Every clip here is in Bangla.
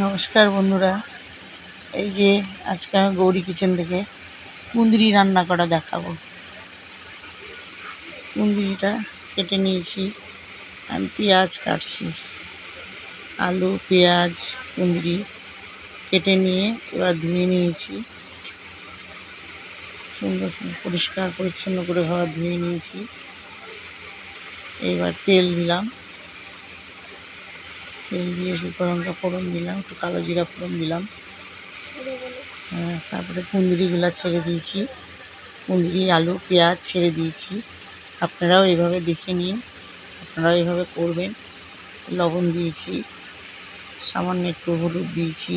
নমস্কার বন্ধুরা, এই যে আজকে আমি গৌরী কিচেন থেকে কুঁদরি রান্না করা দেখাবো। কুঁদরিটা কেটে নিয়েছি, আমি পেঁয়াজ কাটছি, আলু পেঁয়াজ কুঁদরি কেটে নিয়ে এবার ধুয়ে নিয়েছি, সুন্দর পরিষ্কার পরিচ্ছন্ন করে ধুয়ে নিয়েছি। এবার তেল দিলাম, তেল দিয়ে শুকনো লঙ্কা ফোড়ন দিলাম, একটু কালো জিরা ফোড়ন দিলাম, তারপরে কুঁদরিগুলো ছেড়ে দিয়েছি, কুঁদরি আলু পেঁয়াজ ছেড়ে দিয়েছি। আপনারাও এইভাবে দেখে নিন, আপনারাও এইভাবে করবেন। লবণ দিয়েছি, সামান্য একটু হলুদ দিয়েছি,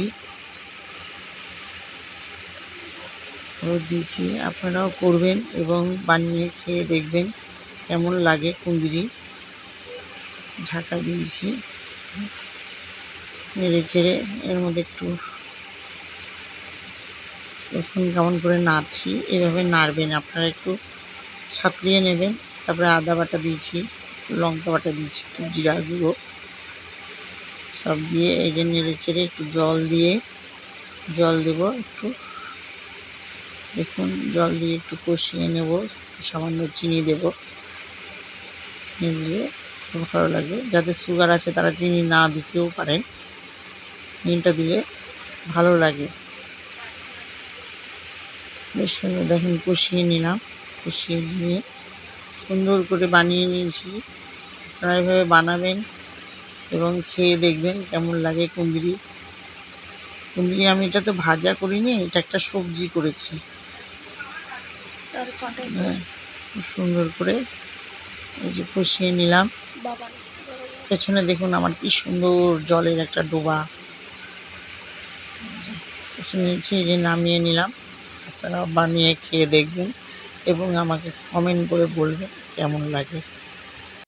আপনারাও করবেন এবং বানিয়ে খেয়ে দেখবেন কেমন লাগে কুঁদরি। ঢাকা দিয়েছি, নেড়ে চেড়ে এর মধ্যে একটু দেখুন কেমন করে নাড়ছি, এভাবে নাড়বেন, আপনারা একটু সাঁতলিয়ে নেবেন। তারপরে আদা বাটা দিয়েছি, লঙ্কা বাটা দিয়েছি, একটু জিরা গুঁড়ো সব দিয়ে এই যে নেড়ে চেড়ে একটু জল দেব, একটু দেখুন জল দিয়ে একটু কষিয়ে নেব, সামান্য চিনি দেব, চিনি দিলে ভালো লাগবে। যাদের সুগার আছে তারা চিনি না দিতেও পারেন, চিনিটা দিলে ভালো লাগে। বেশ সুন্দর দেখুন কষিয়ে নিলাম, কষিয়ে নিয়ে সুন্দর করে বানিয়ে নিয়েছি। আপনারা এভাবে বানাবেন এবং খেয়ে দেখবেন কেমন লাগে কুঁদরি। আমি এটা তো ভাজা করিনি, এটা একটা সবজি করেছি। খুব সুন্দর করে এই যে কষিয়ে নিলাম। পেছনে দেখুন আমার কি সুন্দর জলের একটা ডোবা কষিয়ে নিয়েছি, এই যে নামিয়ে নিলাম। আপনারা বানিয়ে খেয়ে দেখবেন এবং আমাকে কমেন্ট করে বলবেন কেমন লাগে।